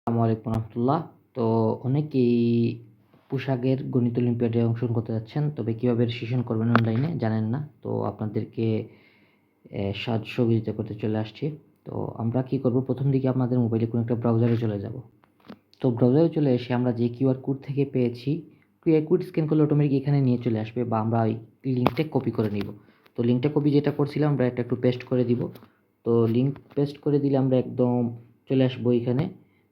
আসসালামু আলাইকুম রহমতুল্লাহ। তো অনেকেই পোশাকের গণিত অলিম্পিয়াডে অংশগ্রহণ করতে যাচ্ছেন, তবে কীভাবে রেজিস্ট্রেশন করবেন অনলাইনে জানেন না। তো আপনাদেরকে সাহায্য সহযোগিতা করতে চলে আসছি। তো আমরা কি করব, প্রথম দিকে আপনাদের মোবাইলে কোনো একটা ব্রাউজারে চলে যাব। তো ব্রাউজারে চলে এসে আমরা যে কিউআর কোড থেকে পেয়েছি, কিউআর কোড স্ক্যান করলে অটোমেটিক এখানে নিয়ে চলে আসবে, বা আমরা ওই লিঙ্কটা কপি করে নিব। তো লিঙ্কটা কপি যেটা করছিলাম আমরা এটা একটু পেস্ট করে দিব। তো লিঙ্ক পেস্ট করে দিলে আমরা একদম চলে আসবো এখানে।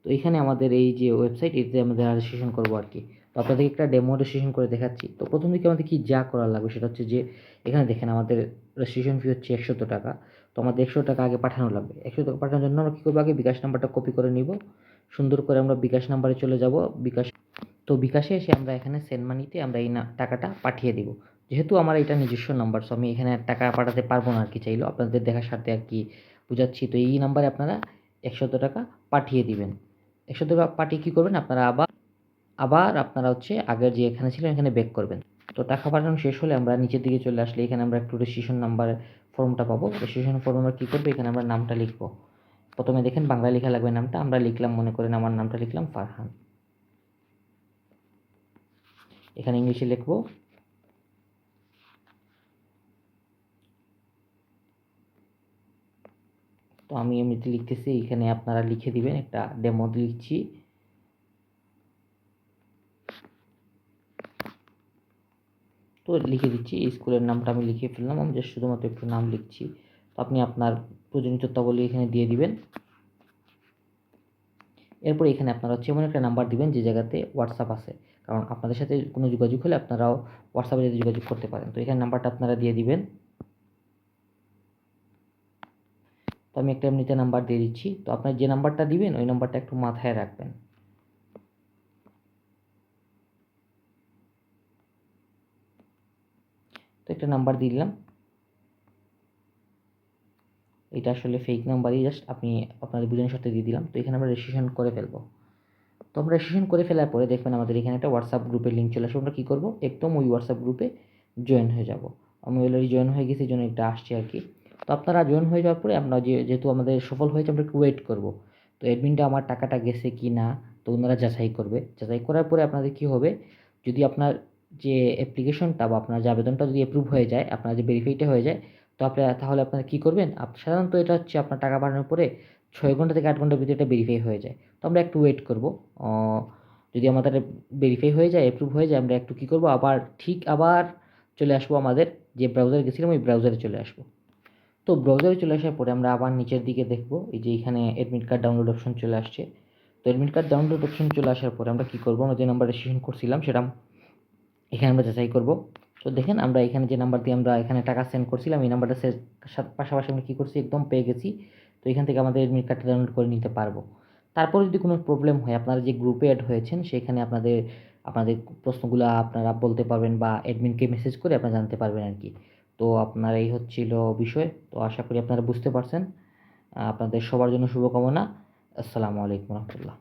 তো এখানে আমাদের এই যে ওয়েবসাইট, এতে আমাদের রেজিস্ট্রেশন করবো আর কি। তো আপনাদেরকে একটা ডেমো রেজিস্ট্রেশন করে দেখাচ্ছি। তো প্রথম দিকে আমাদের কি যা করার লাগবে সেটা হচ্ছে যে, এখানে দেখেন আমাদের রেজিস্ট্রেশন ফি হচ্ছে 100 টাকা। তো আমাদের 100 টাকা আগে পাঠানো লাগবে। 100 টাকা পাঠানোর জন্য আমরা কী করবো, আগে বিকাশ নাম্বারটা কপি করে নিব। সুন্দর করে আমরা বিকাশ নাম্বারে চলে যাব। বিকাশে এসে আমরা এখানে সেন্ড মানিতে আমরা এই টাকাটা পাঠিয়ে দিব। যেহেতু আমার এটা নিজস্ব নাম্বার, সো আমি এখানে টাকা পাঠাতে পারবো না আর কি, চাইলেও আপনাদের দেখার সাথে আর কি বুঝাচ্ছি। তো এই নাম্বারে আপনারা 100 টাকা পাঠিয়ে দিবেন। 100 টাকা পাঠিয়ে কী করবেন, আপনারা আবার আপনারা হচ্ছে আগের যে এখানে ছিলেন এখানে ব্যাক করবেন। তো টাকা পাঠানো শেষ হলে আমরা নিচের দিকে চলে আসলে এখানে আমরা একটু রেজিস্ট্রেশন নাম্বার ফর্মটা পাবো। রেজিস্ট্রেশন ফর্ম আমরা কী করবো, এখানে আমরা নামটা লিখবো। প্রথমে দেখেন বাংলা লেখা লাগবে নামটা, আমরা লিখলাম, মনে করেন আমার নামটা লিখলাম ফারহান। এখানে ইংলিশে লিখবো। তো আমি এমনিতে লিখতেছি, এখানে আপনারা লিখে দিবেন, একটা ডেমো লিখছি। তো লিখে দিচ্ছি, স্কুলের নামটা আমি লিখে ফেললাম, আমি জাস্ট শুধুমাত্র একটু নাম লিখছি। তো আপনি আপনার প্রয়োজনীয় তথ্যাবলী এখানে দিয়ে দিবেন। এরপর এখানে আপনারা হচ্ছে এমন একটা নাম্বার দিবেন যে জায়গাতে হোয়াটসঅ্যাপ আছে, কারণ আপনাদের সাথে কোনো যোগাযোগ হলে আপনারাও হোয়াটসঅ্যাপে যাতে যোগাযোগ করতে পারেন। তো এখানে নাম্বারটা আপনারা দিয়ে দিবেন। তো আমি একটা এমনিতে নাম্বার দিয়ে দিচ্ছি। তো আপনার যে নাম্বারটা দিবেন ওই নাম্বারটা একটু মাথায় রাখবেন। তো একটা নাম্বার দিলাম, এটা আসলে ফেক নাম্বারই, জাস্ট আপনি আপনাদের বুঝানোর সাথে দিয়ে দিলাম। তো এখানে আমরা রেজিস্ট্রেশন করে ফেলবো। তো আমরা রেজিস্ট্রেশন করে ফেলার পরে দেখবেন আমাদের এখানে একটা হোয়াটসঅ্যাপ গ্রুপের লিঙ্ক চলে আসবে। আমরা কী করবো, একদম ওই হোয়াটসঅ্যাপ গ্রুপে জয়েন হয়ে যাব। আমি অলরেডি জয়েন হয়ে গেছি, এই জন্য এটা আসছে আর কি। তো আপনারা জয়েন হয়ে যাওয়ার পরে আমরা যেহেতু আমাদের সফল হয়েছে, আমরা একটু ওয়েট করবো। তো অ্যাডমিনটা আমার টাকাটা গেছে কি না, তো ওনারা যাচাই করবে। যাচাই করার পরে আপনাদের কী হবে, যদি আপনার যে অ্যাপ্লিকেশনটা বা আপনার যে আবেদনটা যদি অ্যাপ্রুভ হয়ে যায়, আপনার যে ভেরিফাইটা হয়ে যায়, তো তাহলে আপনারা কী করবেন, সাধারণত এটা হচ্ছে আপনার টাকা পাঠানোর পরে 6 ঘন্টা থেকে 8 ঘন্টার ভিতরে এটা ভেরিফাই হয়ে যায়। তো আমরা একটু ওয়েট করব। যদি আমাদের ভেরিফাই হয়ে যায়, অ্যাপ্রুভ হয়ে যায়, আমরা একটু কী করব, আবার চলে আসবো আমাদের যে ব্রাউজারে গেছিলাম ওই ব্রাউজারে চলে আসবো। তো ব্রাউজারে চলে আসার পরে আমরা আবার নিচের দিকে দেখব, এই যে এখানে অ্যাডমিট কার্ড ডাউনলোড অপশন চলে আসছে। তো অ্যাডমিট কার্ড ডাউনলোড অপশন চলে আসার পরে আমরা কী করবো, আমরা যে নাম্বার রেজিস্ট্রেশন করছিলাম সেটা এখানে আমরা যাচাই করব। তো দেখেন আমরা এখানে যে নাম্বার দিয়ে আমরা এখানে টাকা সেন্ড করছিলাম, এই নাম্বারটা পাশাপাশি আমরা কী করছি, একদম পেয়ে গেছি। তো এখান থেকে আমাদের অ্যাডমিট কার্ডটা ডাউনলোড করে নিতে পারবো। তারপর যদি কোনো প্রবলেম হয়, আপনারা যে গ্রুপে অ্যাড হয়েছেন সেখানে আপনাদের আপনাদের প্রশ্নগুলো আপনারা বলতে পারবেন, বা অ্যাডমিনকে মেসেজ করে আপনারা জানতে পারবেন আর কি। তো আপনার এই হচ্ছিল বিষয়। তো আশা করি আপনারা বুঝতে পারছেন। আপনাদের সবার জন্য শুভকামনা। আসসালামু আলাইকুম রহমতুল্লাহ।